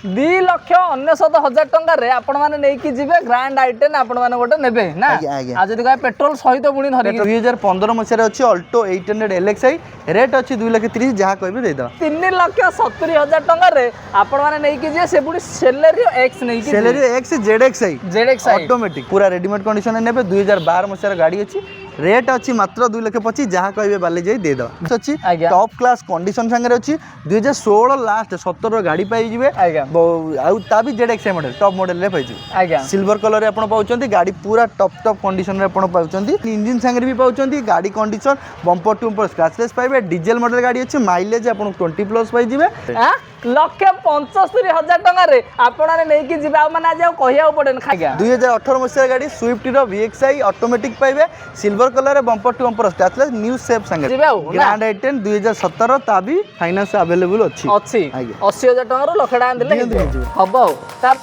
2,99,000 टंका रे आपण माने नै कि जिवे ग्रैंड आइटेन आपण माने गोटे नेबे ना आ जदी कहे पेट्रोल सहित पुणी धरि 2015 मसिया रे अछि अल्टो 800 LXi रेट अछि 2,30,000 जहा कहबे दे द 3,70,000 टंका रे आपण माने नै कि जे से पुणी सेलेरियो एक्स नै कि सेलेरियो एक्स ZXi ऑटोमेटिक पूरा रेडीमेड कंडीशन नेबे 2012 मसिया रे गाड़ी अछि रेट अच्छी मात्र 2,25,000 जहाँ कहे बाले जाई दे दो अच्छी टॉप क्लास कंडीशन संगे अच्छी 2016 लास्ट 17 गाड़ी पाई जिवे ता भी ZXi मॉडल टॉप मॉडल रे पाई जिवे सिल्वर कलर रे आपण पाउचंती गाड़ी पूरा टॉप कंडीशन रे आपण पाउचंती इंजन संगे भी पाउचंती गाड़ी condition bumper to bumper scratchless पाइबे डीजल मॉडल गाड़ी अच्छी माइलेज आपण 20 प्लस पाई जिवे 1,75,000 टंका रे आपण नै कि जिबा माने आज कहिया पड़ेन खागा 2018 मसिया गाड़ी स्विफ्ट रो VXi ऑटोमेटिक पाइबे silver colour bumper to bumper scratchless new shape संगे ग्रैंड आइटेन 2017 ता भी फाइनेंस अवेलेबल अछि 80,000 टंका रो लखडा देले हबो ता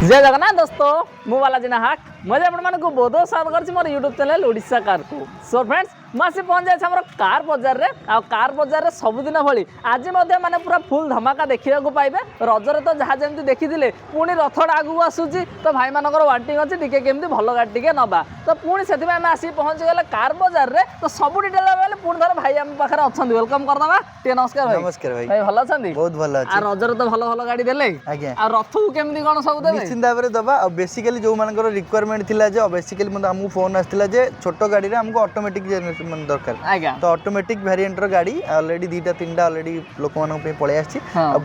जय जगन्नाथ दोस्तों मु बालाजी नाहक मुझे आपको बहुत स्वागत करछि मोर यूट्यूब चैनल ओडिशा कार को सो फ्रेंड्स मुझे पहुंच जाए हमर कार बाजार रे आ कार बाजार रे सबुदिन भली आज माने पूरा फुल धमाका देखा पाइबे रजरे तो जहाँ जमी देखी पुणी रथड़ा आगू आसूची तो भाई मानकर वांटिंग अच्छी टी केमती भल गाड़ी टी नवा तो पुणी से आसी पहुंची गले कार बाजार रे तो सब डिटेल पुणी थोड़ा भाई आम पाखे अच्छा वेलकम करदे टे नमस्कार भाई नमस्कार भाई भाई भल अच्छा बहुत भल आ रजरे तो भल भल गाड़ी देले आ रथ को केमती कौन सब देले निश्चित भाव में दबा बेसिकली जो मानकर रिक्वायरमेंट थिला जे बेसिकली मतलब हमको फोन आसला जे छोट गाड़ी रे हमको ऑटोमेटिक जेनरेशन दरकार तो ऑटोमेटिक वेरिएंट रो गाड़ी ऑलरेडी दीटा तीनटा ऑलरेडी लोक मानन पे पळे आछि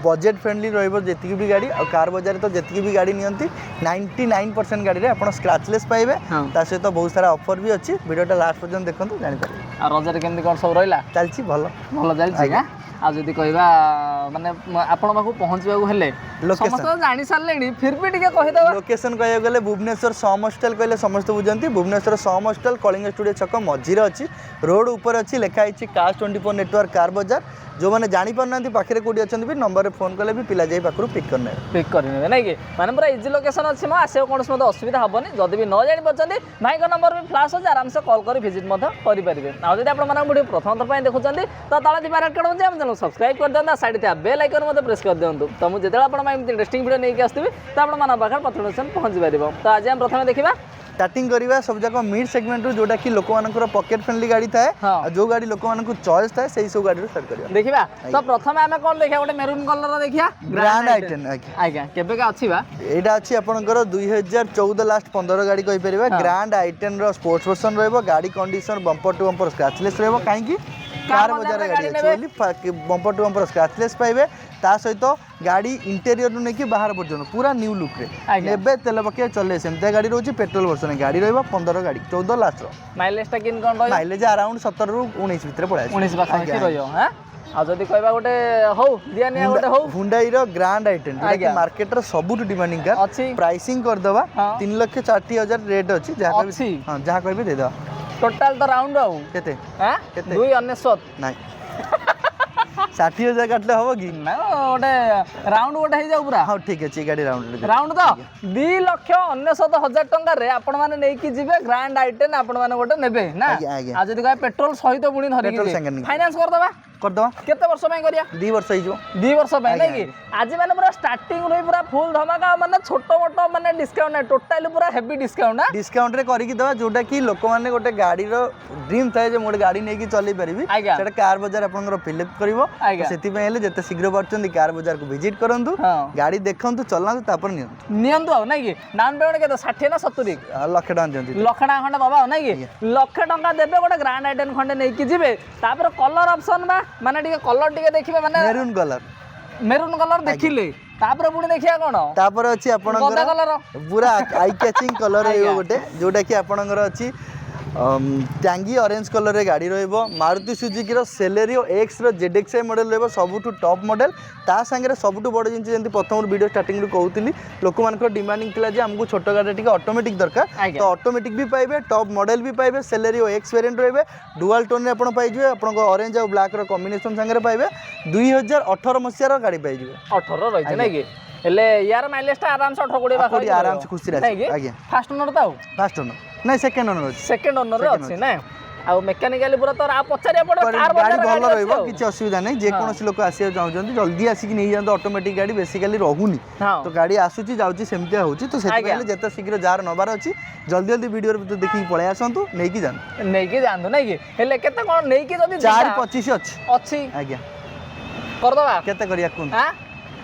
बजेट फ्रेंडली रहइबो जेतिकी भी गाड़ी और कार बाजार तो जेतिकी भी गाड़ी नियंती 99% गाड़ी रे आपण स्क्रैचलेस पाइबे ता सहित बहुत सारा ऑफर भी अछि वीडियोटा लास्ट पर्यंत देखंतु जानि पारे आ रजरे केमती कोन सब रहला चलछि भलो भलो चलछि हा आ जदि कहबा माने आपण बाकू पहुंचबा को हेले समस्त जानि सारलेनी फिर भी टिके कहि दबा लोकेशन कहय गेले भुवनेश्वर सम हॉस्टल कहले समस्त बुझंती भुवनेश्वर सम हॉस्टल कलिंग स्टूडियो छक मझिरे अछि रोड ऊपर अछि लेखा आइछि कास 24 नेटवर्क कार बाजार जो माने जानि परनांती पाखरे कोडी अछंती भी नंबर रे फोन कले भी पिला जाई पाखरु पिक करने नै कि माने पूरा इजी लोकेशन अछि म आसे कोनस मते असुविधा हबनी जदि भी न जानि परचंती भाई का नंबर भी फ्लैश हो जा आराम से कॉल करी विजिट मते करि परिबे आ जदि आपण माने वीडियो प्रथम थर पय देखुचंती तो ताला दिबा रेड कार्ड हम चैनल सब्सक्राइब कर देना साइड ते बेल आइकन मते प्रेस कर देंतु तो मु जेतला आपण माने इंटरेस्टिंग वीडियो नै के आस्थिबे तो आपण माने पाखर पथनसन पहुंच परिबो तो आज हम प्रथम देखिबा स्टार्टिंग करिवा सब जगह मिड सेगमेंट जोटा कि लोक मानकर पॉकेट फ्रेंडली गाड़ी थाए जो गाड़ी लोक मानक चॉइस थाए सेही सब गाड़ी स्टार्ट करिवा देखिबा तो प्रथम हमें कोन देखिया गोटे मेरून कलर रो देखिया ग्रैंड आइटेन आज्ञा केबे का अछि बा एटा अछि आपनकर 2014 लास्ट 15 गाड़ी कहि परिबा ग्रैंड आइटेन रो स्पोर्ट्स वर्जन रहबो गाड़ी condition bumper to bumper scratchless रहबो काहे कि कार बाजार गाड़ी अछि बम्पर टू बम्पर स्क्रैचलेस पाइबे ता सहित गाड़ी इंटीरियर नु नेकी बाहर पर्यंत पूरा न्यू लुक रे नेबे तेल पके चले सेमते गाड़ी रहउची पेट्रोल वर्जन गाड़ी रहबो 15 गाड़ी 14 लास्ट रो माइलेज ता किन कोन रहयो माइलेज अराउंड 17 रु 19 भीतर पळे 19 पाखा की रहयो हैं आ जदि कहबा गोटे हो दियानिया गोटे हो हुंडई रो ग्रैंड आइटेन जे मार्केट रो सबुट डिमांडिंग कार प्राइसिंग कर दबा 3,60,000 रेट अछि जहा हां जहा कहबे दे दो टोटल तो राउंड आउ केते हैं 2,99 नाही 60,000 काटले हबो कि ना गोटे राउंड गोटे हे जाउ पूरा हां ठीक अछि गाड़ी राउंड तो 2,99,000 टंका रे आपण माने नै कि जिवे ग्रैंड आइटेन आपण माने गोटे नेबे ना आ जदि कहे पेट्रोल सहित पुणी धरि फाइनेंस कर दबा करदवा केते वर्ष में करिया 2 वर्ष हो 2 वर्ष में नहीं कि आज मैंने पूरा स्टार्टिंग रही पूरा फुल धमाका माने छोट मोट माने डिस्काउंट नहीं टोटली पूरा हेवी डिस्काउंट ना डिस्काउंट रे करिक दवा जोटा कि लोक माने गोटे गाड़ी रो ड्रीम थाए जे मोटे गाड़ी नै कि चलै परिबी सेटा कार बाजार आपनकर फिलअप करबो सेति पे हेले जते शीघ्र परचंदी कार बाजार को विजिट करंतु गाड़ी देखंतु चलांतु तापर नियंतु आ नहीं कि डाउन पेमेंट केते 60 ना 70 लाख टका दियंती लाख टका खंडे बाबा नहीं कि लाख टका देबे गोटे ग्रैंड आइटन खंडे नै कि जिबे तापर कलर ऑप्शन बा माने टिके कलर टिके देखिबे माने मेरून कलर देखिले तापर पुणी देखिया कोन तापर अछि आपनकर कलर पूरा आई कैचिंग कलर है गोटे जोटा कि आपनकर अछि टांगी ऑरेंज कलर रे गाड़ी रहइबो मारुति सुजुकी रो सेलेरियो एक्स रो जेडएक्सआई मॉडल रहइबो सबुठु टॉप मॉडल ता संगे रे सबुठु बड़ जिंस जंती प्रथम वीडियो स्टार्टिंग रो कहउतिली लोक मानकर डिमांडिंग थिला जे हमकु छोटो गाड़ी टिके ऑटोमेटिक दरकार तो ऑटोमेटिक भी पाइबे टॉप मॉडल भी पाइबे सेलेरियो एक्स वेरिएंट रहइबे डुअल टोन रे आपण पाइजबे आपण को ऑरेंज और ब्लैक रो कॉम्बिनेशन संगे रे पाइबे 2018 मसिया रो गाड़ी पाइजबे 18 रहिছে नै कि हेले यार माइलेज ता आराम से 18 कोडी बाखो आराम से खुशी रहै आगे फर्स्ट ओनर ताऊ फर्स्ट ओनर नहीं सेकंड ओनर अछि सेकंड ओनर रे अछि नै आ मेकानिकली पूरा तोर आ पछारिया पड़ो कार गाड़ी भल रहइबो किछ असुविधा नै जे कोनोसी लोक आसीया चाहउछन्ती जल्दी आसी कि नै जानतो ऑटोमेटिक गाड़ी बेसिकली रहउनी तो गाड़ी आसुची जाउची सेमतिया होउची तो सेति पहिले जते शीघ्र जार नबार अछि जल्दी जल्दी वीडियो रे देखि पळे आसंतु नै कि जानतो नै कि हेले केते कोन नै कि जदी 425 अछि आज्ञा कर दबा केते करिया कोन हां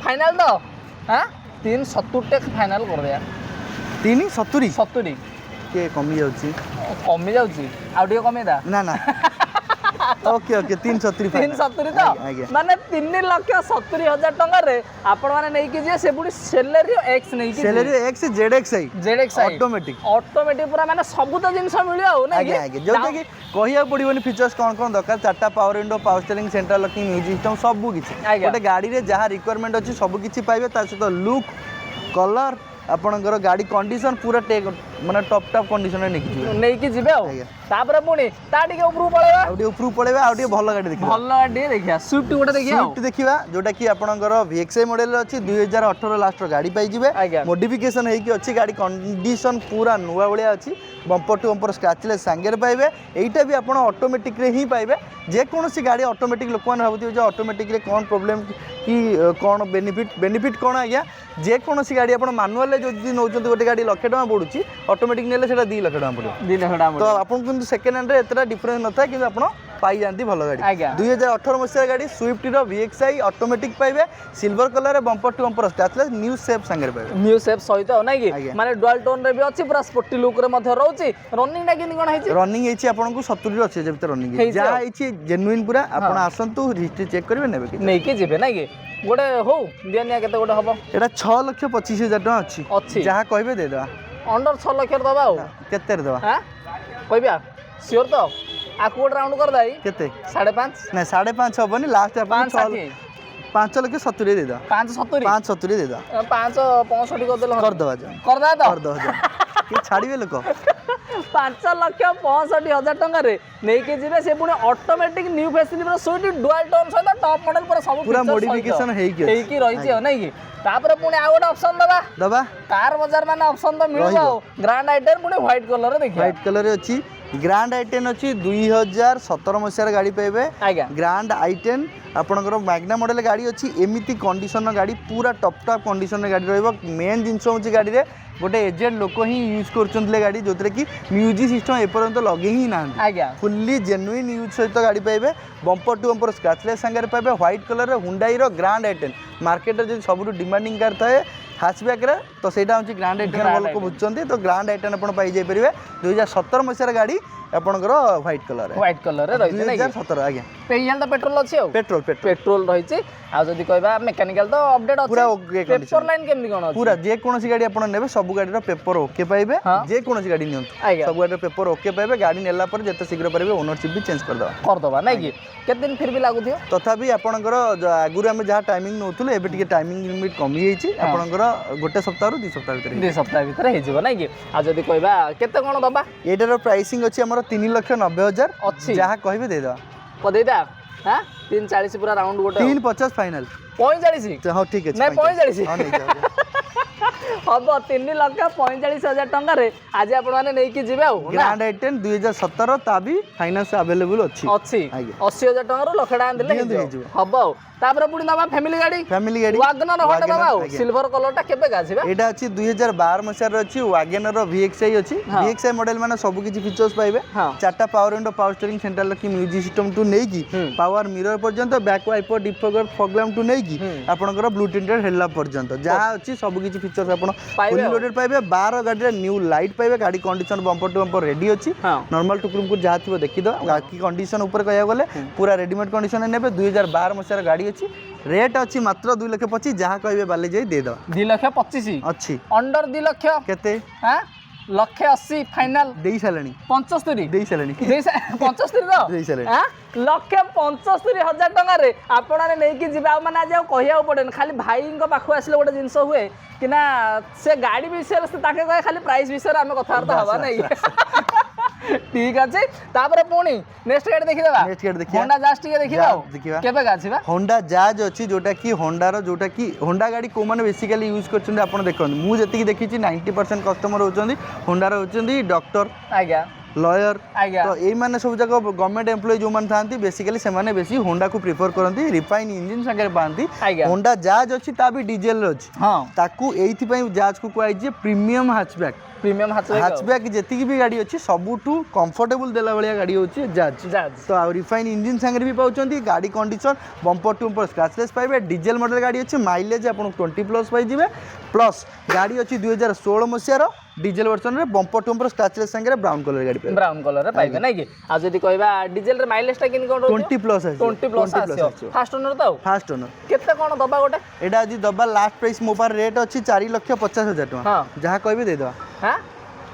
फाइनल तो हां 370 टेक फाइनल कर दिया 370 के कमी जाउची आ टिके कमे दा ना ना ओके ओके 370 तो माने 3,70,000 टंका रे आपण माने नै कि जे से पुडी सेलेरियो एक्स नै कि सेलेरियो एक्स जेडएक्सआई ऑटोमेटिक पूरा माने सब तो जिंस मिलियो हो नै कि जोटा कि कहिया पड़िबोनी फीचर्स कोन दरकार चारटा power window power steering central locking music system सब किछि गोटे गाड़ी रे जहा रिक्वायरमेंट अछि सब किछि पाइबे ता सहित लुक कलर आपनकर गाड़ी कंडीशन पूरा टेक माने टॉप कंडीशन नै कि जिबे आ तापर पुणी ता टिके ऊपर पळेबा आ टिके भल गाड़ी देखिया स्विफ्ट गोटे देखिया जोटा कि आपनकर VXI मॉडल अछि 2018 लास्ट गाड़ी पाई जिबे मॉडिफिकेशन हेई कि अछि गाड़ी कंडीशन पूरा नुवा बळिया अछि बम्पर टू बम्पर स्क्रैचलेस सांगेर पाइबे एइटा भी आपण ऑटोमेटिक रे ही पाइबे जे कोनोसी गाड़ी ऑटोमेटिक लोक मान भाबुथि जे ऑटोमेटिक रे कोन प्रॉब्लम कि कोन बेनिफिट कोन आज्ञा जे कोनोसी गाड़ी आपण मैनुअल जदि नौचंती गोटे गाड़ी लाख टका पडुची ऑटोमेटिक नेले सेटा 2 लाख टका पडो 2 लाख टका तो आपण किंतु सेकंड हैंड रे एतरा डिफरेंस नथा कि आपण पाई जानती भल गाड़ी 2018 मसिया गाड़ी स्विफ्ट रो VXI ऑटोमेटिक पाइबे सिल्वर कलर रे bumper to bumper scratchless new shape संगे पाइबे न्यू शेप सहित नै कि माने डुअल टोन रे भी अछि पूरा स्पोर्टी लुक रे मध्ये रहउची रनिंग टा किनि कोन हैछि रनिंग हैछि आपण को 70 रे अछि जेते रनिंग जा हैछि जेन्युइन पूरा आपण आसंतु हिस्ट्री चेक करबे नेबे कि नै कि जेबे नै कि गोटे हो दियानिया केते गोटे हबो एटा 6,25,000 टका अछि जहा कहबे दे दवा अंडर 6 लाख रे दबा हो केते रे दवा हां कहबिया श्योर तो आ कोड राउंड कर दाई केते 5.5 नहीं 5.5 हबनी लास्ट 5,70 दे दो 570 दे दो 565 कर दवा तो कि छाड़ीबे लोक 5,65,000 टंका रे नै के जिबे से पुनी ऑटोमेटिक न्यू फैसिलिटी रो स्विफ्ट डुअल टोन सहित टॉप मॉडल पर सब पूरा मॉडिफिकेशन हेई कि रही छै नै कि तापर पुनी आ गोटे ऑप्शन दबा कार बाजार माने ऑप्शन तो मिलबो ग्रैंड आइटन पुनी व्हाइट कलर रे देखिया व्हाइट कलर रे अछि ग्रैंड आई10 अच्छी 2017 मसीहार गाड़ी पाइबे ग्रैंड आई10 आपणकर मैग्ना मॉडल गाड़ी अच्छी एमती कंडीशन गाड़ी पूरा टॉप कंडीशन गाड़ी रहिबो मेन जिनस होची गाड़ी रे गोटे एजेंट लोक ही यूज करछन्ते गाड़ी जोतरे कि म्यूजिक सिस्टम एपर्यंत लगे ही ना फुल्ली जेन्युइन यूज सहित गाड़ी पाइबे बम्पर टू बम्पर स्क्रैचलेस संगे पाइबे व्हाइट कलर रे हुंडई रो ग्रैंड आई10 मार्केट रे जो सबुठु डिमांडिंग कार थाए हैचबैक रे तो सेटा होची ग्रैंड आई10 लोक बुझछन्ते तो ग्रैंड आई10 आपण पाई जाय परिबे 2017 मसीहार गाड़ी आपणकर व्हाइट कलर रे रहिছে 2017 आज्ञा पेयन तो पेट्रोल अछि पेट्रोल रहिছে आ जदी कहबा मेकानिकल तो अपडेट अछि पूरा ओके पेपर लाइन केमनी कोन अछि पूरा जे कोनसी गाड़ी आपण नेबे सब गाड़ी रो पेपर ओके पाइबे जे कोनसी गाड़ी नियंत सब गाड़ी रो पेपर ओके पाइबे गाड़ी नेला पर जते शीघ्र परिबे ओनरशिप भी चेंज कर दबा नै कि केत दिन फिर भी लागु दियो तथापि आपणकर आगुर हम जहा टाइमिंग नउथुले एबे टिके टाइमिंग लिमिट कमी हेछि आपणकर गोटे सप्ताह रो 2 सप्ताह भितर हेइ जिवो नै कि आ जदी कहबा केते कोन दबा एटार प्राइसिंग अछि हमर 3,90,000 अछि जहा कहबे दे दो कदेदा हां 340 पूरा राउंड गोटे 350 फाइनल 45 हां ठीक अछि नै 45 हां नै हम 3,45,000 टंका आज आपण मैंने नहीं कि जीवे ग्रांड आइटेन 2017 ता भी फाइनेंस अवेलेबल अछि अच्छी 80,000 टंका लक्ष टाँग देले हम तापर पुणी दबा फैमिली गाड़ी वागनर हट दबा सिल्वर कलर टा केबे गाछिबा एटा अछि 2012 मसियार अछि वागनर VXI अछि VXI मॉडल माने सब किछि फीचर्स पाइबे चारटा power window power steering central lock music system टू नै की पावर मिरर पर्यंत back wiper defogger fog lamp टू नै की आपनकर ब्लू टिंटेड हेडलैम्प पर्यंत जहाँ अछि सब किछि फीचर्स आपण फुली लोडेड पाइबे 12 गाड़ी रे न्यू लाइट पाइबे गाड़ी condition bumper to bumper ready अछि नॉर्मल टुकुरुम को जहाँ थिबो देखि दो बाकी कंडीशन ऊपर कहया गले पूरा रेडीमेड कंडीशन नेबे 2012 मसियार गाड़ी अछि रेट अछि मात्र 2,25,000 जहाँ कहबे बाले जाई दे दो 2,25,000 अछि अंडर 2 लाख केते हां 1,80,000 फाइनल देई सालणी 75 देई सालणी 75 तो देई सालणी हां 1,75,000 टंका रे आपणाने नै कि जिबा माने आज कहिया पड़े खाली भाई को पाखु आसले गोटे जिंस हुए कि ना से गाड़ी विषय से ताके कहे खाली प्राइस विषय आमे कथार्ता हवा नै ठीक अछि तापर पुणी नेक्स्ट गाड़ी देखि देबा नेक्स्ट गाड़ी देखिया होंडा जाज टिके देखिबा केबे गाछिबा होंडा जाज अछि जोटा कि होंडा की होंडा गाड़ी को माने बेसिकली यूज करछन आपण देखन मु जति देखि छी 90% कस्टमर होचंदी होंडा रो होचंदी डॉक्टर आज्ञा लॉयर तो यही मैंने सब जगह गवर्नमेंट एम्प्लॉय जो मैंने था बेसिकली से माने बेसी होंडा को प्रिफर करती रिफाइन इंजिन सागर पाती होंडा जाज अच्छी ता भी डीजेल अच्छी ताकू एइथि जाज को कहै प्रीमियम हैचबैक जेतिकी भी गाड़ी अच्छी सबुठू कंफर्टेबल देला भलिया गाड़ी होची जाज तो रिफाइन इंजिन सागर भी पाउचंदी गाड़ी condition bumper to bumper scratchless पाइबे डीजेल मॉडल गाड़ी अच्छी माइलेज आपन 20+ पाई जिवे प्लस गाड़ी अच्छी 2016 मसियार डीजेल वर्जन रे बम्पर टू बम्पर स्क्रैचलेस सागर ब्राउन कलर गाड़ी पाइबे ब्राउन कलर रे पाइबे नै कि आ जदी कहबा डीजेल रे माइलेज टा किन कोन 20+ है 20+ आसी फास्ट ओनर तो फास्ट ओनर केते कोन दबा गोटे एडा जी दबा लास्ट प्राइस मो पर रेट अच्छी 4,50,000 टका जहाँ कहबे दे दो हां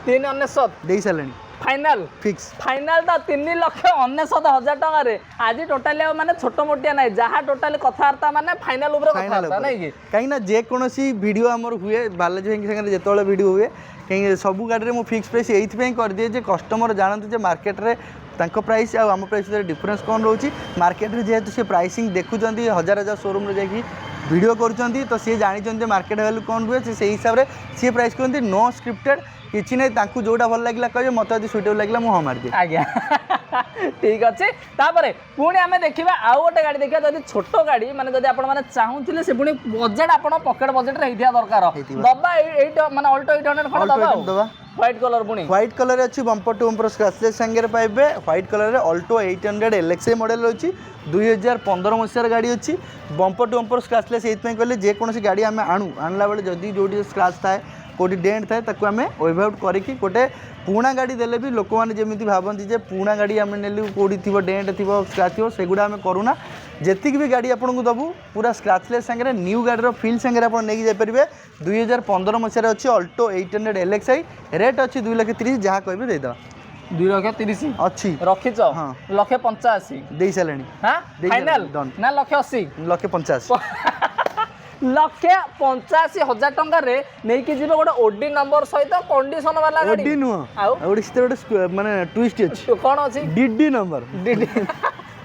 3,99 देई सालणी फाइनल फिक्स फाइनल तो 3,99,000 टका रे आज टोटली माने छोट मोटिया नै जहाँ टोटली कथार्ता माने फाइनल ऊपर कथार्ता नै कि कहीं ना जे कोनोसी वीडियो हमर हुए बालाजी भाई संगे जेतोले वीडियो हुए कहीं सब गाड़ी रे मो फिक्स प्राइस एइथि पे कर दिए जे कस्टमर जानते जे मार्केट रे तांको प्राइस आ हम प्राइस रे डिफरेंस कोन रहउची मार्केट रे जेहेतु से प्राइसिंग देखुचंती हजार हजार शोरूम रे जाकी वीडियो करूचंती तो सी जानिचंती मार्केट वैल्यू कोन हुए से हिसाब रे सी प्राइस करंती नो स्क्रिप्टेड किछि नै तांकु जोडा भल लागला कहबे मते जदी सुटेबल लागला मु मार दे आज्ञा ठीक अछि तापरे पुणी आमे देखिबा आ गोटे गाड़ी देखिबा जदी छोटो गाड़ी माने जदी आपण माने चाहुथिले से पुणी बजेट आपण पॉकेट बजेट रे हिथिया दरकार दबा 8 माने अल्टो 800 खण दबा व्हाइट कलर पुणी व्हाइट कलर अछि बम्पर टू बम्पर स्क्रैचलेस संगे पाइबे व्हाइट कलर रे अल्टो 800 LXI मॉडल अछि 2015 मसियार गाड़ी अछि बम्पर टू बम्पर स्क्रैचलेस एइतमै कहले जे कोनोसी गाड़ी आमे आणला बेले जदी जोडी स्क्रैच थाए कोटी डेंट थाए ताकू आमे वेव आउट करिकि गोटे पुणा गाड़ी देले भी लोक मैंने जमी भावती जे पुणा गाड़ी आम नेलु कौटी थी डेंट थी स्क्रैच थी सेगुड़ा आम करूना जी भी गाड़ी आपको दबू पूरा स्क्रैचलेस सांगे न्यू गाड़ी फिल सांगे आप नहीं जापारे 2015 मसीह अच्छी अल्टो 800 LXI रेट अच्छी 2,30,000 जहाँ कहे देदेव 2,30,000 अच्छी रखीच 1,85,000 दे सारे फाइनल ना 1,80,000 1,50,000 1,85,000 टंका रे नहीं कि जीव गोटे ओडी नंबर सहित कंडीशन वाला गाड़ी ओडी नुह गोटे माने ट्विस्ट अछि कोन अछि डीडी नंबर डीडी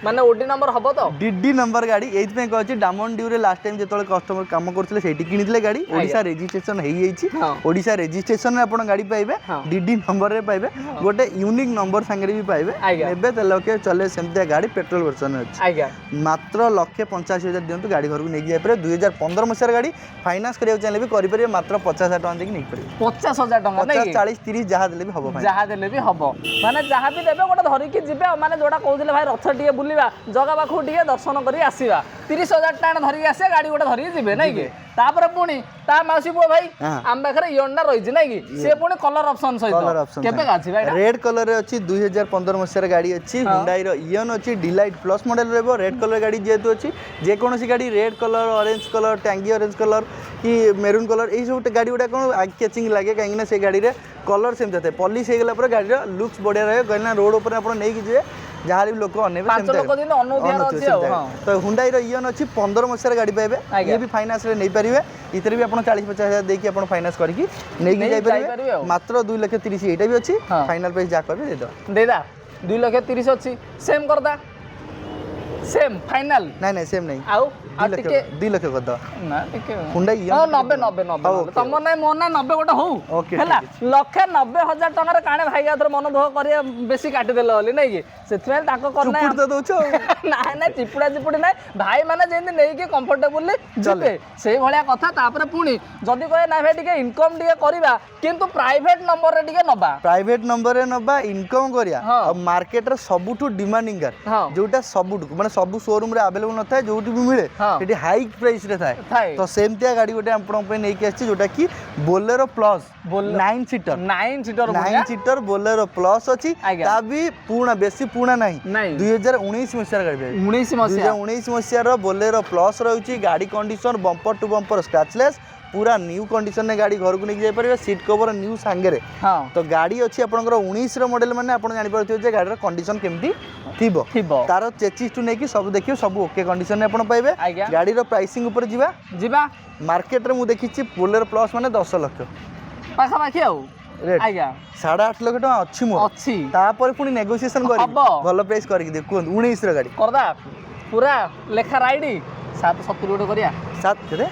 माने ओडी नंबर हबो तो डीडी नंबर गाड़ी एइथ पे कहछि डायमंड ड्यू रे लास्ट टाइम जेतोले कस्टमर काम करथिले सेठी किनिथिले गाड़ी ओडिसा रजिस्ट्रेशन हेई जाइछि ओडिसा रजिस्ट्रेशन रे आपण गाड़ी पाइबे डीडी नंबर रे पाइबे गोटे यूनिक नंबर संगे भी पाइबे एबे त लोके चले सेमते गाड़ी पेट्रोल वर्जन अछि आज्ञा मात्र 1,85,000 दियंतु गाड़ी घर को नेकी जाय पारे 2015 मसिया गाड़ी फाइनांस करियो चाहे भी करि परिबे मात्र 50,000 टका देकी नेकी परिबे 50,000 टका नै 50 40 30 जहा देले भी हबो जहा देले भी हबो माने जहा भी देबे गोटे धरि कि जिबे माने जोडा कहउथिले भाई रथ टिए बुलिबा जगा पाखु टिए दर्शन करी आसीबा 30,000 टका धरि आसे गाड़ी गोटे धरि जिबे नै कि तापर पुणी ता मासी पुओ भाई आम पाखरे इयोंडा रहिछि नै कि से पुणी कलर ऑप्शन सहित केबे गाछि भाई रेड कलर रे अछि 2015 मसिया गाड़ी अछि हुंडई रो इयन अछि डिलाइट प्लस मॉडल रहबो रेड कलर गाड़ी जेतु अछि जे कोनोसी गाड़ी red colour orange colour tangy orange colour कि मेरून कलर एई सब गाड़ी गुडा कोन आई कैचिंग लागे काहे ना से गाड़ी रे कलर सेम जाते पॉलिश हे गेला पर गाड़ी रो लुक्स बढ़िया रहे कहना रोड ऊपर आपण नै कि जे जहाँ भी लोक तो हुंडई रो इयन अच्छी 15 मसिया गाड़ी पाइबे ये भी फाइनांस रे नहीं पारिबे इतरे भी आपण 40-50,000 देकी आपण फाइनांस करके नहीं जाई पारिबे मात्र 2,30,000 एटा भी अच्छी फाइनल प्राइस जा करबे दे दो देदा 2,30,000 अच्छी सेम करदा सेम फाइनल ନାଇଁ ନାଇଁ ସେମ୍ ନାହିଁ आउ 2 ଲକ୍ଷ 2 ଲକ୍ଷ କରିଦେବା ना टिके हुंडा ହଁ 90 90 90 ତମ ନାଇଁ ମୋ ନାଇଁ 90 ଗୋଟେ ହଉ Okay, ହେଲା 1,90,000 ଟଙ୍କାର କାणे ଭାଇ ଆଥର ମନ ଦୁଃଖ କରିବା ବେଶୀ କାଟି ଦେଲ ବୋଲି ନାଇଁ କି ସେଥିପାଇଁ ତାଙ୍କ କରନା ଚୁପୁଡି ତ ଦଉଛ ନାଇଁ ନାଇଁ ଚିପୁଡା ଚିପୁଡି ନାଇଁ ଭାଇ ମାନେ ଯେମିତି ନେଇକି କମ୍ଫର୍ଟେବୁଲି ଯିବେ ସେଇ ଭଳିଆ କଥା ତାପରେ ପୁଣି ଯଦି କହେ ନା ଭାଇ ଟିକେ ଇନକମ୍ ଟିକେ କରିବା କିନ୍ତୁ ପ୍ରାଇଭେଟ ନମ୍ବରରେ ଟିକେ ନବା ପ୍ରାଇଭେଟ ନମ୍ବରରେ ନବା ଇନକମ୍ କରିବା ହଁ। ଆଉ ମାର୍କେଟରେ ସବୁଠୁ ଡିମାଣ୍ଡିଂ କାର ହଁ ଯୋଉଟା ସବୁଠୁ ମାନେ ସବୁ ଶୋରୁମ୍ ରେ ଆଭେଲେବୁଲ ନଥାଏ ଯୋଉଠି ବି ମିଳେ ହଁ। ସେଠି ହାଇ ପ୍ରାଇସ୍ ରେ ଥାଏ ଥାଏ ତ ସେମିତିଆ ଗାଡ଼ି ଗୋଟେ ଆପଣଙ୍କ ପାଇଁ ନେଇକି ଆସିଛି ଯୋଉଟା କି Bolero plus Bolero। 9 seater 9 seater 9 seater Bolero plus ଅଛି ଆଜ୍ଞା। ତା ବି ପୁରୁଣା ବେଶୀ ପୁରୁଣା ନାହିଁ ନାଇଁ 2019 ମସିହାର ଗାଡ଼ି 19 ମସିହା 2019 ମସିହାର ବୋଲେରୋ ପ୍ଲସ୍ ରହିଛି ଗାଡ଼ି କଣ୍ଡିସନ ବମ୍ପର ଟୁ ବମ୍ପର ସ୍କ୍ରାଚଲେସ୍ पूरा न्यू कंडीशन में गाड़ी घर को लेके जाई परिबे सीट कवर न्यू सांगे हाँ तो गाड़ी अच्छी आपंकर 19 रो मॉडल माने आपण जानि पारथिबे जे गाडीर कंडीशन केमती थिबो थिबो तार चेचिस टू नेकी सब देखियो सब ओके कंडीशन में आपण पाइबे आज्ञा गाड़ी रो प्राइसिंग ऊपर जीवा जीवा मार्केट रे मु देखिछि बोलेरो प्लस माने 10 लाख पाखा पाखी आउ रेट आज्ञा 8.5 लाख टका अछि मो अछि तापर पुनी नेगोशिएशन करी हबो। भलो प्राइस करी दे कोन 19 रो गाड़ी करदा पूरा लेखा राइडी 770 गोटे करिया 7 केते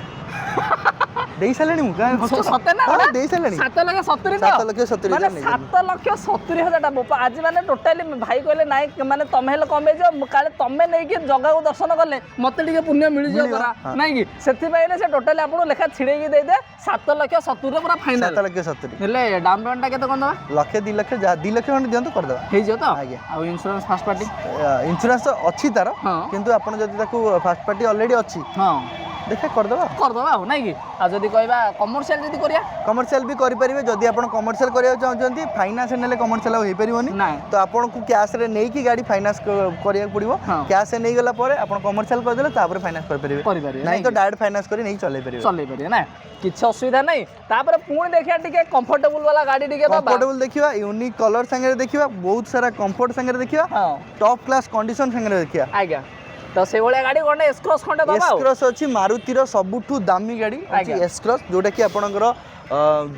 देई सालेनी मु काय सते ना हां देई सालेनी 7,70,000 7 लाख 70 माने हजार 7,70,000 टा बोपा आज माने टोटली भाई कहले नाइ माने तमे हेले कमे जो काले तमे नै कि जगह को दर्शन करले मते टिके पुण्य मिली जो करा नै कि सेति पहिले से टोटली आपन लेखा छिड़े की दे दे 7,70,000 रे पूरा फाइनल 7 लाख 70 हेले डाउन पेमेंट टा केते कोन दबा लक्षे 2 लाख जा 2 लाख खंड दियंतो कर देबा हेइ जो तो आज्ञा आ इंश्योरेंस फर्स्ट पार्टी इंश्योरेंस अच्छी तार हां किंतु आपण जदी ताको फर्स्ट पार्टी ऑलरेडी अच्छी हां देखा कर देबा नै कि आ जदी कहबा कमर्शियल जदी करिया कमर्शियल भी करि परिबे जदी आपण कमर्शियल करिया चाहउछंती फाइनेंस नेले कमर्शियल होई परिबोनी नाइ तो आपण को कैश रे नै कि गाड़ी फाइनेंस करिया पड़िबो हाँ। कैश से नै गला परे आपण कमर्शियल कर देले तापर फाइनेंस कर परिबे परिबे नै तो डायरेक्ट फाइनेंस करी नै चले परिबे चले परिबे ना किछ असुविधा नै तापर पुणी देखिया टिके कंफर्टेबल वाला गाड़ी टिके बाबा कंफर्टेबल देखिवा यूनिक कलर संगे देखिवा बहुत सारा कंफर्ट संगे देखिवा हां टॉप क्लास कंडीशन संगे देखिवा आज्ञा तो से भलिया गाड़ी कोने एस क्रॉस खंडे बाबा एस क्रॉस अछि मारुति रो सबुठु दामी गाड़ी अछि एस क्रॉस जोटा कि आपणकर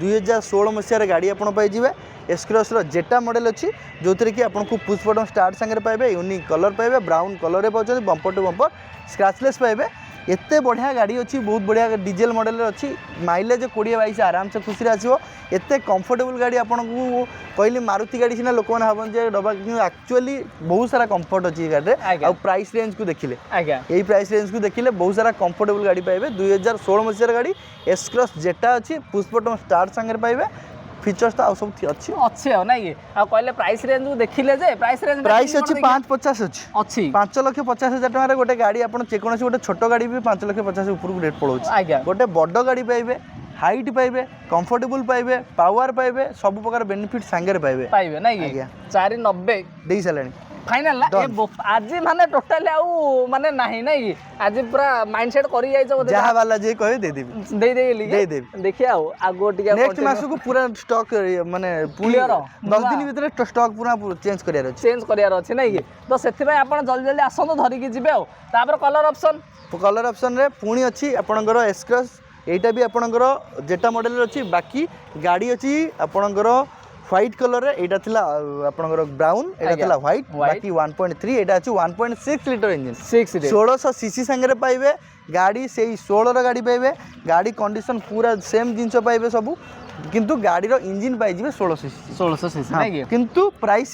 2016 मसिया गाड़ी आपण पाई जिवे एस क्रॉस रो जेटा मॉडल अछि जोतरे कि आपन को पुश बटन स्टार्ट संगे पाइबे यूनिक कलर पाइबे ब्राउन कलर रे पाउछ बम्पर टू बम्पर स्क्रैचलेस पाइबे एते बढ़िया गाड़ी अच्छी बहुत बढ़िया डीजेल मॉडल अच्छी माइलेज 20-22 आराम से खुशी आसो एते कंफर्टेबल गाड़ी आपन को कहली मारुति गाड़ी सिना लोक मैंने भावन जे डबा एक्चुअली बहुत सारा कंफर्ट अच्छी गाड़ी और प्राइस रेंज को देखिले यही प्राइस रेंज को देखिले बहुत सारा कंफर्टेबल गाड़ी पाइबे 2016 मसीहार गाड़ी एस क्रॉस जेटा अच्छी पुश बटन स्टार्ट संगे पाइबे फीचर्स तो सब अच्छी अच्छी हो ना ये आ कहले प्राइस रेंज को देखिले जे प्राइस रेंज प्राइस अच्छी 550 अच्छी 5,50,000 टका गोटे गाड़ी आपन जेकोसी गोटे छोट गाड़ी भी 5,50,000 ऊपर रेट पड़ोछ आज्ञा गोटे बड़ गाड़ी पाइबे हाइट पाइबे कंफर्टेबल पाइबे पावर पाइबे सब प्रकार बेनिफिट सांगे पाइबे ना ये 490 देई सालानी फाइनल ना ए आज माने टोटली आउ माने नाही नै आज पूरा माइंडसेट करि जाय छ जहा वाला जे कहे दे देबी दे देली दे देबी देखिए आउ आगो टिका नेक्स्ट मास को पूरा स्टॉक माने क्लियर 10 दिन भीतर स्टॉक पूरा चेंज करियार अछि चेंज करियार अछि नै तो सेति भाई आपण जल्दी जल्दी आसंतो धरि के जिबे आउ तापर कलर ऑप्शन रे पुणी अछि आपणकर एस क्रॉस एटा भी आपणकर जेटा मॉडल अछि बाकी गाड़ी अछि आपणकर व्हाइट कलर रे एटा थिला आपणकर ब्राउन एटा थिला व्हाइट बाकी 1.3 एटा अछि 1.6 लिटर इंजन 1600 सीसी संगे पाइबे गाड़ी से 16 रो गाड़ी पाइबे गाड़ी कंडीशन पूरा सेम जिंस पाइबे सब किंतु गाड़ी रो इंजन पाइ जिवे 1600 सीसी नै किंतु प्राइस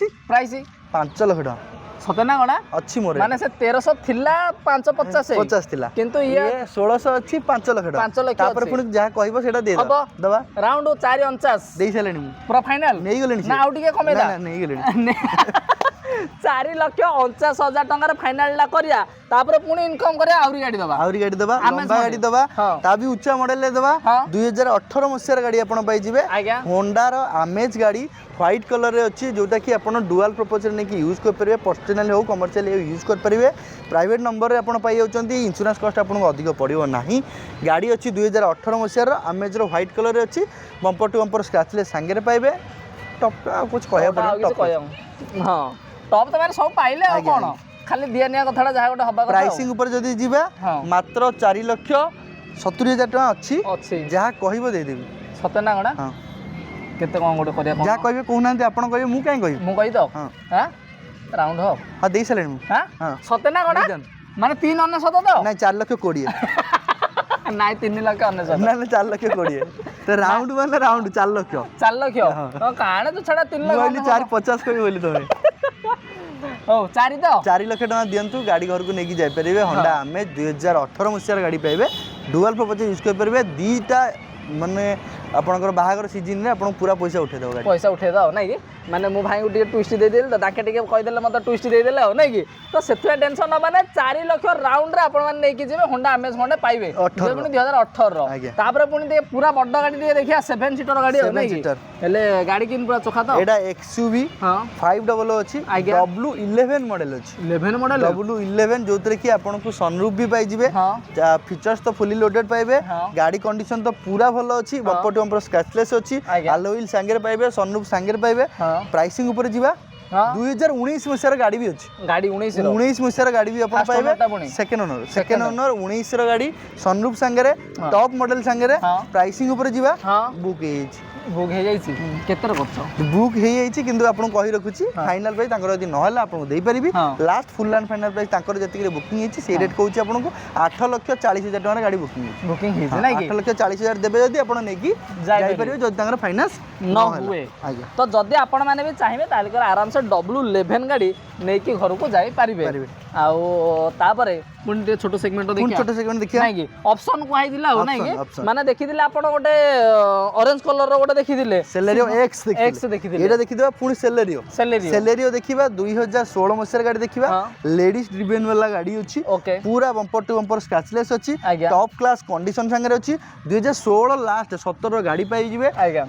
5 लाख टका सते ना गणा अच्छी मोर माने से 1300 थिला 550 थिला किंतु ये 1600 अछि 5 लाख टका 5 लाख तापर पुनी जहा कहबो सेटा दे दबा राउंड 449 देई सालेनी पूरा फाइनल नै गलेनी ना आउ टिके कमेदा ना नै गलेनी 4,49,000 टंकार फाइनल ला करिया तापर पुनी इनकम करे आउरी गाड़ी दबा लंबा गाड़ी दबा ता भी उच्चा मॉडल ले दबा 2018 मसियार गाड़ी आपण पाई जिवे होंडा रो अमेज गाड़ी व्हाइट कलर रे अछि जोटा कि आपण डुअल प्रपोजल ने कि यूज कर परिबे पर्सनल हो कमर्शियल यूज कर परिबे प्राइवेट नंबर रे आपण पाई जाउचंती इंश्योरेंस कॉस्ट आपण अधिक पड़िबो नाही गाड़ी अछि 2018 मसियार अमेज रो व्हाइट कलर रे अछि बम्पर टू बम्पर स्क्रैचलेस संगे रे पाइबे टॉप कुछ कहया पड़ो टॉप हां टॉप तो मारे सब पाइले आ कोन खाली दिया निया कथाडा जहा गोटे हबा प्राइसिंग ऊपर जदी जिबा मात्र 4,70,000 टका अछि जहा कहबो दे देबी सते ना गणा हां केते कोन गोटे करिया जहा कहबे कहनांती आपण कहबे मु काई कहबी मु कहि दो हां राउंड हो हां देई सालेनी मु हां सते ना गणा ମାନେ 3,99 ତ ନାଇଁ 4,20,000 ନାଇଁ 3,99,000 ନା 4,20,000 ତ ରାଉଣ୍ଡ ମାନେ ରାଉଣ୍ଡ 4,00,000 4 ଲକ୍ଷ କାଣା ତୁ ଛଡା 3 ମୁଁ ଲକ୍ଷ କହିଲି 4,50 କହିବି ବୋଲି ତମେ ହଉ 4 ତ 4 ଲକ୍ଷ ଟଙ୍କା ଦିଅନ୍ତୁ ଗାଡ଼ି ଘରକୁ ନେଇକି ଯାଇପାରିବେ ହଣ୍ଡା ଆମେ 2018 ମସିହାର ଗାଡ଼ି ପାଇବେ ଡୁଆଲ ପର୍ପଜ ୟୁଜ୍ କରିପାରିବେ ଦୁଇଟା ମାନେ ଆପଣଙ୍କର ବାହାଘର ସିଜନରେ ଆପଣଙ୍କୁ ପୁରା ପଇସା ଉଠେଇ ଦେବ ଗାଡ଼ି ପଇସା ଉଠେଇ ଦବ ନାଇଁ କି ମାନେ ମୋ ଭାଇଙ୍କୁ ଟିକେ ଟୁଇଷ୍ଟ ଦେଇଦେଲି ତ ତାଙ୍କେ ଟିକେ କହିଦେଲେ ମୋତେ ଟୁଇଷ୍ଟ ଦେଇଦେଲେ ଆଉ ନାଇଁ କି ତ ସେଥିପାଇଁ ଟେନସନ୍ ନବା ନା 4 ଲକ୍ଷ ରାଉଣ୍ଡରେ ଆପଣମାନେ ନେଇକି ଯିବେ ହୋଣ୍ଡା ଆମେଜ୍ ଖଣ୍ଡେ ପାଇବେ 18 ପୁଣି 2018 ଆଜ୍ଞା। ତାପରେ ପୁଣି ଟିକେ ପୁରା ବଡ଼ ଗାଡ଼ି ଟିକେ ଦେଖିବା 7 ସିଟର ଗାଡ଼ି ଆଉ ନାଇଁ କି seater। ହେଲେ ଗାଡ଼ି କିନ୍ ପୁରା ଚୋଖା ତ ଏଇଟା XUV ହଁ 500 ଅଛି ଆଜ୍ଞା। W11 ମଡେଲ ଅଛି 11 ମଡେଲ W11 ଯୋଉଥିରେ କି ଆପଣଙ୍କୁ ସନରୁଫ ବି ପାଇଯିବେ ହଁ ଫିଚର୍ସ ତ ଫୁଲି ଲୋडेड ପାଇବେ ହଁ ଗାଡ଼ି କଣ୍ଡିସନ ତ ପୁରା ଭଲ ଅଛି ବମ୍ପର ଟୁ ବମ୍ପର ସ୍କ୍ରାଚଲେସ୍ ଅଛି ଆଜ୍ଞା। ଆଲୋ ହ୍ୱିଲ୍ ସାଙ୍ଗରେ ପାଇବେ ସନରୁଫ ସାଙ୍ଗରେ ପାଇବେ ହଁ ପ୍ରାଇସିଂ ଉପରେ ଯିବା ହଁ 2019 ମସିହାର ଗାଡ଼ି ବି ଅଛି ଗାଡ଼ି 19 ର 19 ମସିହାର ଗାଡ଼ି ବି ଆପଣ First ପାଇବେ owner ଟା ପୁଣି? Second owner Second second owner 19 ର ଗାଡ଼ି ସନରୁଫ ସାଙ୍ଗରେ ହଁ। ଟପ୍ ମଡେଲ ସାଙ୍ଗରେ ହଁ ପ୍ରାଇସିଂ ଉପରେ ଯିବା ହଁ ବୁକ୍ ହେଇଯାଇଛି ବୁକ୍ ହେଇଯାଇଛି କେତେରେ କରୁଛ ବୁକ୍ ହେଇଯାଇଛି କିନ୍ତୁ ଆପଣଙ୍କୁ କହି ରଖୁଛି ହଁ। ଫାଇନାଲ ପ୍ରାଇସ୍ ତାଙ୍କର ଯଦି ନହେଲା ଆପଣଙ୍କୁ ଦେଇପାରିବି ହଁ last full and final price ତାଙ୍କର ଯେତିକି ବୁକିଂ ହେଇଛି ସେଇ ରେଟ୍ କହୁଛି ଆପଣଙ୍କୁ 8,40,000 ଟଙ୍କାର ଗାଡ଼ି ବୁକିଂ ହେଇଛି ବୁକିଂ ହେଇଛି ନାଇଁ କି 8,40,000 ଦେବେ ଯଦି ଆପଣ ନେଇକି ଯାଇପାରିବେ ଯଦି ତାଙ୍କର ଫାଇନାନ୍ସ ନ ହୁଏ ଆଜ୍ଞା ତ ଯଦି ଆପଣମାନେ ବି ଚାହିଁବେ ତାହେଲେ କରି ଆରାମସେ W11 ଗାଡ଼ି ନେଇକି ଘରକୁ ଯାଇପାରିବେ ପାରିବେ। ଆଉ ତାପରେ ପୁଣି ଟିକେ ଛୋଟ ସେଗମେଣ୍ଟ ପୁଣି ଦେଖିବା ଛୋଟ ସେଗମେଣ୍ଟ ଦେଖିବା ନାଇଁ କି ଅପସନ୍ କୁହାଇଥିଲା ଆଉ ନାଇଁ କି Option। ମାନେ ଦେଖିଥିଲେ ଆପଣ ଗୋଟେ ଅରେଞ୍ଜ କଲରର ଗୋଟେ ଦେଖିଥିଲେ ସେଲେରିଓ X ଏକ୍ସ ଦେଖିଥିଲେ ଏଇଟା ଦେଖିଦେବା ପୁଣି ସେଲେରିଓ Celerio। ସେଲେରିଓ ଦେଖିବା 2016 ମସିହାର ଗାଡ଼ି ଦେଖିବା ହଁ ଲେଡିଜ୍ ଡ୍ରିଭେନ୍ ବାଲା ଗାଡ଼ି ଅଛି ଓକେ ପୁରା ବମ୍ପର ଟୁ ବମ୍ପର ସ୍କ୍ରାଚଲେସ୍ ଅଛି ଆଜ୍ଞା ଟପ୍ କ୍ଲାସ୍ କଣ୍ଡିସନ ସାଙ୍ଗରେ ଅଛି 2016 ଲାଷ୍ଟ 17 ଗାଡ଼ି ପାଇଯିବେ ଆଜ୍ଞା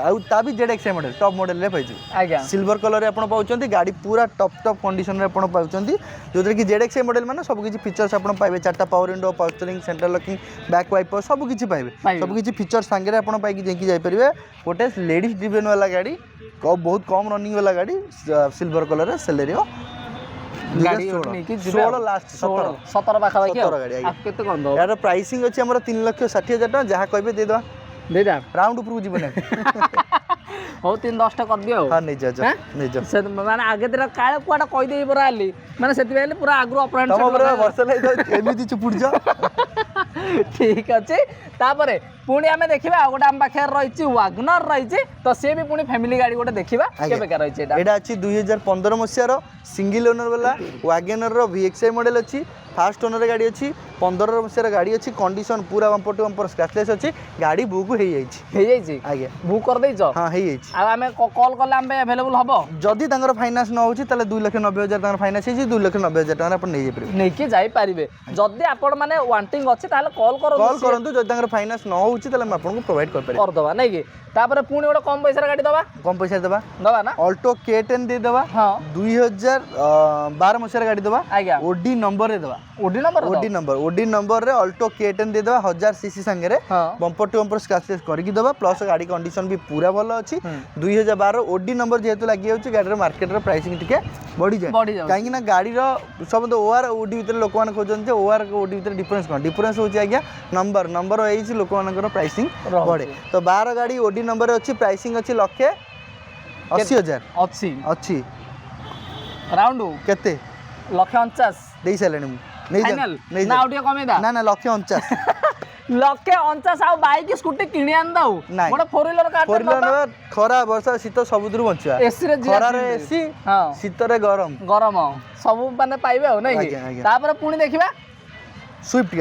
ଆଉ ତା ବି ZXi ମଡେଲ ଟପ୍ ମଡେଲରେ ପାଇଯିବେ ଆଜ୍ଞା ସିଲ୍ଭର କଲରରେ ଆପଣ ପାଉଛନ୍ତି ଗାଡ଼ି ପୁରା ଟପ୍ କଣ୍ଡିସନରେ ଆପଣ ପାଉଛନ୍ତି ଯେଉଁଥିରେ କି ZXi ମଡେଲ ମାନେ ସବୁ କିଛି ଫିଚର୍ସ ଆପଣ ପାଇବେ 4ଟା power window power steering central locking back wiper ସବୁ କିଛି ପାଇବେ ସବୁ କିଛି ଫିଚର୍ସ ସାଙ୍ଗରେ ଆପଣ ପାଇକି ଯାଇକି ଯାଇପାରିବେ ଗୋଟେ ଲେଡିଜ୍ ଡ୍ରିଭେନ୍ ବାଲା ଗାଡ଼ି ବହୁତ କମ୍ ରନିଂ ବାଲା ଗାଡ଼ି ସିଲ୍ଭର କଲରରେ ସେଲେରିଓ ଗାଡ଼ି ନେଇକି ଯିବେ 16 ଲାଷ୍ଟ 17 ପାଖାପାଖି 17 ଗାଡ଼ି ଆଜ୍ଞା କେତେ କଣ ଦବ ଏହାର ପ୍ରାଇସିଂ ଅଛି ଆମର 3,60,000 ଟଙ୍କା ଯାହା କହିବେ ଦେଇଦେବା ଦେଇଦା ରାଉଣ୍ଡ ଉପରକୁ ଯିବନି ହଉ 3-10ଟା କରିଦିଅ ଆଉ ହଁ ନେଇଯାଅ ନେଇଯାଅ ସେ ମାନେ ଆଗେ ଦିନ କାଳେ କୁଆଡ଼େ କହିଦେଇ ପରା ଆଲି ମାନେ ସେଥିପାଇଁ ପୁରା ଆଗରୁ ଅପରାହ୍ନ ତମ ଉପରେ ବର୍ଷା ଲାଗି ଏମିତି ଚୁପୁଡୁଛ ଠିକ୍ ଅଛି ତାପରେ ପୁଣି ଆମେ ଦେଖିବା ଆଉ ଗୋଟେ ଆମ ପାଖରେ ରହିଛି ୱାଗନର ରହିଛି ତ ସିଏ ବି ପୁଣି ଫ୍ୟାମିଲି ଗାଡ଼ି ଗୋଟେ ଦେଖିବା କେବେକା ରହିଛି ଏଇଟା ଏଇଟା ଅଛି 2015 ମସିହାର ସିଙ୍ଗଲ ଓନର ବାଲା ୱାଗନରର VXi ମଡେଲ ଅଛି ଫାଷ୍ଟ ଓନର ଗାଡ଼ି ଅଛି 15 ମସିହାର ଗାଡ଼ି ଅଛି କଣ୍ଡିସନ ପୁରା ବମ୍ପର ଟୁ ବମ୍ପର ସ୍କ୍ରାଚଲେସ୍ ଅଛି ଗାଡ଼ି ବୁକ୍ ହେଇଯାଇଛି ଆଜ୍ଞା ବୁକ୍ କରିଦେଇଛ ହଁ ହେଇଯାଇଛି ଆଉ ଆମେ କଲ୍ କଲେ ଆମେ ଆଭେଲେବୁଲ୍ ହବ ଯଦି ତାଙ୍କର ଫାଇନାନ୍ସ ନ ହେଉଛି ତାହେଲେ 2,90,000 ଟଙ୍କାର ଫାଇନାନ୍ସ ହେଇଛି 2,90,000 ଟଙ୍କାରେ ଆପଣ ନେଇଯାଇପାରିବେ ନେଇକି ଯାଇପାରିବେ ଯଦି ଆପଣ ମାନେ ୱାଣ୍ଟିଂ ଅଛି ତାହେଲେ କଲ୍ କରନ୍ତୁ ଯଦି ତାଙ୍କର ଫାଇନାନ୍ସ ନ ହେଉଛି ତାହେଲେ ଆମେ ଆପଣଙ୍କୁ ପ୍ରୋଭାଇଡ଼ କରିପାରିବୁ କରିଦେବା ନାଇଁ କି ତାପରେ ପୁଣି ଗୋଟେ କମ୍ ପଇସାର ଗାଡ଼ି ଦେବା କମ୍ ପଇସା ଦେବା ନା ଅଲ୍ଟୋ K10 ଦେଇଦେବା ହଁ 2012 ମସିହାର ଗାଡ଼ି ଦେବା ଆଜ୍ଞା ଓଡି ନମ୍ବରରେ ଦେବା ଓଡି ନମ୍ବରରେ ଅଲ୍ଟୋ K10 ଦେଇଦେବା 1000 ସିସି ସାଙ୍ଗରେ ବମ୍ପର ଟୁ ବମ୍ପର ସ୍କ୍ରାଚଲେସ୍ କରିକି ଦେବା ପ୍ଲସ୍ ଗାଡ଼ି କଣ୍ଡିସନ ବି ପୁରା ଭଲ ଅଛି 2012 ଓଡି ନମ୍ବର ଯେହେତୁ ଲାଗିଯାଉଛି ଗାଡ଼ିର ମାର୍କେଟର ପ୍ରାଇସିଂ ଟିକେ ବଢ଼ିଯାଏ କାହିଁକି ନା ଗାଡ଼ିର ସବୁ ଓଆର ଓଡି ଭିତରେ ଲୋକମାନେ କହୁଛନ୍ତି ଯେ ଓଆର ଓଡି ଭିତରେ ଡିଫରେନ୍ସ କ'ଣ ଡିଫରେନ୍ସ ହେଉଛି ଆଜ୍ଞା ନମ୍ବର ହେଇଛି ଲୋକମାନଙ୍କର ପ୍ରାଇସିଂ ବଢ଼େ ତ 12 ଗାଡ଼ି ଓଡି ନମ୍ବର ଅଛି ପ୍ରାଇସିଂ ଅଛି 1,80,000 ଅଛି ରାଉଣ୍ଡ କେତେ 1,49,000 ଦେଇ ସାରିଲେଣି ମୁଁ ନା ଆଉ ଟିକେ କମେଇଦା ନା 1,49,000 1,49,000 ଆଉ ବାଇକ୍ ସ୍କୁଟି କିଣି ଆଣିଦା ଆଉ ଗୋଟେ 4 ହ୍ୱିଲର ଖରା ବର୍ଷା ଶୀତ ସବୁଥିରୁ ବଞ୍ଚିବା ଏସିରେ ଖରାରେ ଏସି ଶୀତରେ ଗରମ ସବୁ ମାନେ ପାଇବେ ଆଉ ନାଇଁ ତାପରେ ପୁଣି ଦେଖିବା ସୁଇଫ୍ଟ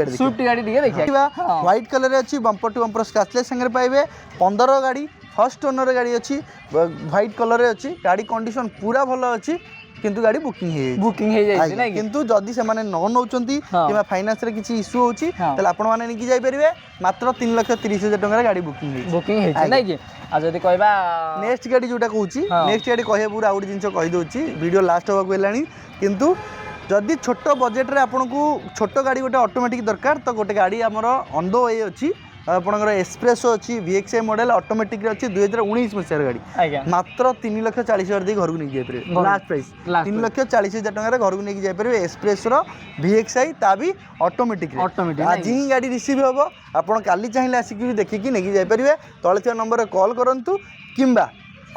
ଗାଡ଼ି ଟିକେ ଦେଖିବା ହ୍ୱାଇଟ୍ କଲରରେ ଅଛି ବମ୍ପର ଟୁ ବମ୍ପର ସ୍କ୍ରାଚଲେସ୍ ସାଙ୍ଗରେ ପାଇବେ 15 ଗାଡ଼ି ଫର୍ଷ୍ଟ ଓନର ଗାଡ଼ି ଅଛି ହ୍ୱାଇଟ୍ କଲରରେ ଅଛି ଗାଡ଼ି କଣ୍ଡିସନ ପୁରା ଭଲ ଅଛି କିନ୍ତୁ ଗାଡ଼ି ବୁକିଂ ହେଇଯାଇଛି ନାଇଁ କିନ୍ତୁ ଯଦି ସେମାନେ ନ ନେଉଛନ୍ତି କିମ୍ବା ଫାଇନାନ୍ସରେ କିଛି ଇସ୍ୟୁ ହେଉଛି ତାହେଲେ ଆପଣମାନେ ନେଇକି ଯାଇପାରିବେ ମାତ୍ର 3,30,000 ଟଙ୍କାର ଗାଡ଼ି ବୁକିଂ ହେଇଛି ନାଇଁ କି ଆଉ ଯଦି କହିବା ନେକ୍ସଟ ଗାଡ଼ି ଯୋଉଟା କହୁଛି ନେକ୍ସଟ ଗାଡ଼ି କହିବା ପୂର୍ବରୁ ଆଉ ଗୋଟେ ଜିନିଷ କହିଦେଉଛି ଭିଡ଼ିଓ ଲାଷ୍ଟ ହେବାକୁ ହେଲାଣି କିନ୍ତୁ ଯଦି ଛୋଟ ବଜେଟରେ ଆପଣଙ୍କୁ ଛୋଟ ଗାଡ଼ି ଗୋଟେ ଅଟୋମେଟିକ୍ ଦରକାର ତ ଗୋଟେ ଗାଡ଼ି ଆମର ଅନ୍ ଦ ୱେ ଅଛି ଆପଣଙ୍କର ଏକ୍ସପ୍ରେସୋ ଅଛି VXi ମଡେଲ ଅଟୋମେଟିକ୍ରେ ଅଛି 2019 ମସିହାର ଗାଡ଼ି ମାତ୍ର 3,40,000 ଦେଇ ଘରକୁ ନେଇକି ଯାଇପାରିବେ ଲାଷ୍ଟ ପ୍ରାଇସ୍ 3,40,000 ଟଙ୍କାରେ ଘରକୁ ନେଇକି ଯାଇପାରିବେ ଏକ୍ସପ୍ରେସର VXi ତା ବି ଅଟୋମେଟିକ୍ରେ ଆଜି ହିଁ ଗାଡ଼ି ରିସିଭ୍ ହେବ ଆପଣ କାଲି ଚାହିଁଲେ ଆସିକି ଦେଖିକି ନେଇକି ଯାଇପାରିବେ ତଳେ ଥିବା ନମ୍ବରରେ କଲ୍ କରନ୍ତୁ କିମ୍ବା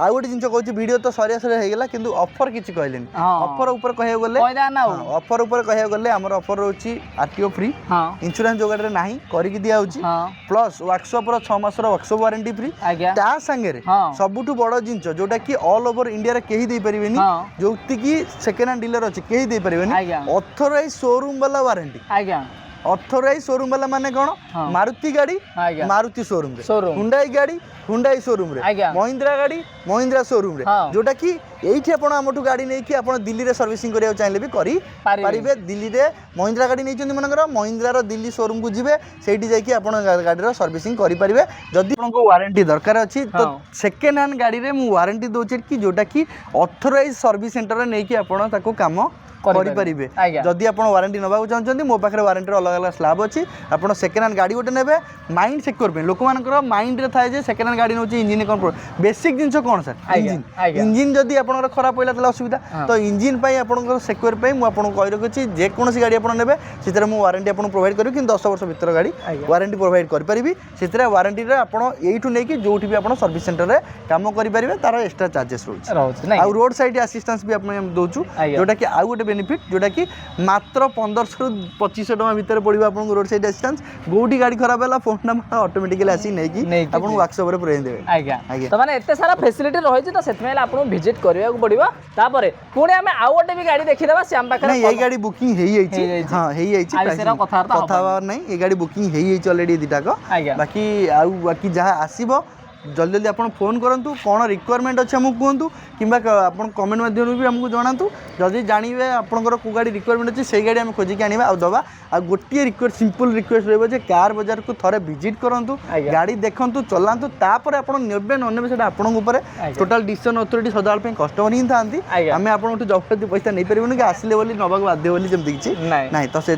आउ गोटे जिन कहूँ वीडियो तो सरिया सरिया होगा कि ऑफर किसी कहले हाँ। ऑफर ऊपर कह गले କହିଦେବା ନା ଆଉ। ऑफर ऊपर कह गले आमर ऑफर रोची आरटीओ फ्री ହଁ इंश्योरेंस जो गाड़ी ना करी दिया ହଁ प्लस वर्कशॉप 6 मास वर्कशॉप वारंटी फ्री ଆଜ୍ଞା ता संगे ହଁ सबुठु बड़ जिनस जोटा कि ऑल ओवर इंडिया रे केही दे परिबेनी ହଁ जोति की सेकेंड हैंड डीलर अछि केही दे परिबेनी ଆଜ୍ଞା ऑथराइज शोरूम वाला वारंटी ଆଜ୍ଞା ऑथराइज शोरूम वाला माने कोन ହଁ मारुति गाड़ी ଆଜ୍ଞା मारुति शोरूम रे Showroom। हुंडई गाड़ी हुंडई शोरूम रे ଆଜ୍ଞା महिंद्रा गाड़ी महिंद्रा शोरूम रे ହଁ। जोटा कि एइठी आपण हमठु गाड़ी नै कि आपण दिल्ली रे सर्विसिंग करिया चाहिले भी करी ପାରିବେ। पारिबे दिल्ली रे महिंद्रा गाड़ी नै चंदी मनकर महिंद्रा रो दिल्ली शोरूम को जिवे सेठी जाय कि आपण गाड़ी रो सर्विसिंग करि परिबे जदी आपण को वारंटी दरकार अछि तो ହଁ। सेकेंड हैंड गाड़ी रे मु वारंटी दोचे कि जोटा कि ऑथराइज सर्विस सेंटर रे नै कि आपण ताको काम करि परिबे ଆଜ୍ଞା जदि आपण वारंटी नबाक चाहछन्ती मो पाखरे वारंटी अलग अलग स्लैब अछि आपण सेकेंड हैंड गाड़ी गोटे नेबे माइंड सिक्योर पे लोक मानकर माइंड रे थाए जे सेकेंड हैंड गाड़ी नउची इंजन कोन बेसिक जिंस कोन सर आज्ञा, इंजन आज्ञा। इंजन जदि आपण खराब होइला तले असुविधा हाँ। तो इंजन पई आपण सिक्योर पे मु आपण कहि रखछि जे कोनसी गाड़ी आपण नेबे सितरे मु वारंटी आपण प्रोवाइड करू कि 10 वर्ष भीतर गाड़ी आज्ञा। वारंटी प्रोवाइड कर परिबी सितरे वारंटी रे आपण एइठु नै कि जोठी भी आपण सर्विस सेंटर रे काम करि परिबे तार एक्स्ट्रा चार्जेस रहउछि ରହୁଛି ନାଇଁ आ रोड साइड असिस्टेंस भी आपण दोछु आज्ञा। जोटा कि आउ गोटे बेनिफिट जोटा कि मात्र 1500 रु 2500 टका भीतर पड़िबो आपन रोड साइड असिस्टेंस गोटी गाड़ी खराब होला फोन नंबर ऑटोमेटिकली आसी नै कि ନେଇକି आपन वर्कशॉप रे पुराई देबे ଆଜ୍ଞା ଆଜ୍ଞା। ତ ମାନେ ଏତେ ସାରା ଫେସିଲିଟି ରହିଛି ତ ସେଥିପାଇଁ ଆପଣଙ୍କୁ ଭିଜିଟ୍ କରିବାକୁ ପଡ଼ିବ ତାପରେ ପୁଣି ଆମେ ଆଉ ଗୋଟେ ବି गाड़ी ଦେଖିଦେବା ସେ ଆମ ପାଖରେ नहीं ये गाड़ी बुकिंग हेई आइछि ହେଇଯାଇଛି। हां हेई आइछि आ ବିଷୟରେ ଆଉ କଥାବାର୍ତ୍ତା कथा बार नहीं ये गाड़ी बुकिंग हेई आइछि ऑलरेडी दिटाक ଆଜ୍ଞା बाकी आउ बाकी जहाँ आसीबो जल्दी जल्दी आप फोन करूँ कौन रिक्वायरमेंट अच्छे आमको कहतु कि आप कमेंट माध्यम भी आमको जनातु जदि जानवे आपंकर कौ गाड़ी रिक्वायरमेंट अच्छे से गाड़ी आम खोजिक आने आ दबा आ गोटे रिक्वेस्ट सिंपल रिक्वेस्ट रही कार बाजार को थोड़े विजिट करूँ आज्ञा। गाड़ी देखूँ चलातु तापर आप नेबे न नेबे से आपंकर आज्ञा। टोटाल डिसीजन अथॉरिटी सदाबेले कस्टमर ही था आज्ञा। आम आपको जबरदस्ती पैसा नहीं पार्बन कि आसिले बोली नवाक बाध्य बोली जमती किसी ନାଇଁ। ना तो से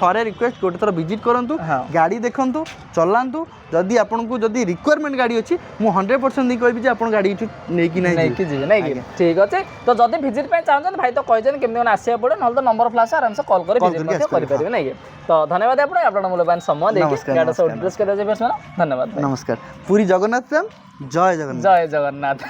थोड़े रिक्वेस्ट गोटे थर विजिट करूँ हाँ। गाड़ी देखूँ चलातु जदि आपको जदि रिक्वायरमेंट गाड़ी अच्छी मुझे 100% नहीं कहबी जे आपन गाड़ी नहीं ନେଇକି ଯିବେ ନାଇଁ କି ଠିକ୍ ଅଛି ତ ଯଦି ଭିଜିଟ୍ ପାଇଁ ଚାହୁଁଛନ୍ତି ଭାଇ ତ କହିଛନ୍ତି କେମିତି କ'ଣ ଆସିବାକୁ ପଡ଼ିବ ନହେଲେ ତ ନମ୍ବର ଫ୍ଲାସ୍ ଆରାମସେ କଲ୍ କରି Call ଭିଜିଟ୍ କରିକି ମଧ୍ୟ କରିପାରିବେ ନାଇଁ କି ତ ଧନ୍ୟବାଦ ଆପଣ ଆପଣଙ୍କ ମୂଲ୍ୟବାନ ସମୟ ଦେଇକି ନମସ୍କାର, ଗାଡ଼ି ସବୁ ନମସ୍କାର। ଡିଟେଲ୍ସ କରିବା ପାଇଁ ଧନ୍ୟବାଦ ଭାଇ। नमस्कार पूरी जगन्नाथ प्रेम जय जगन्नाथ ଜୟ ଜଗନ୍ନାଥ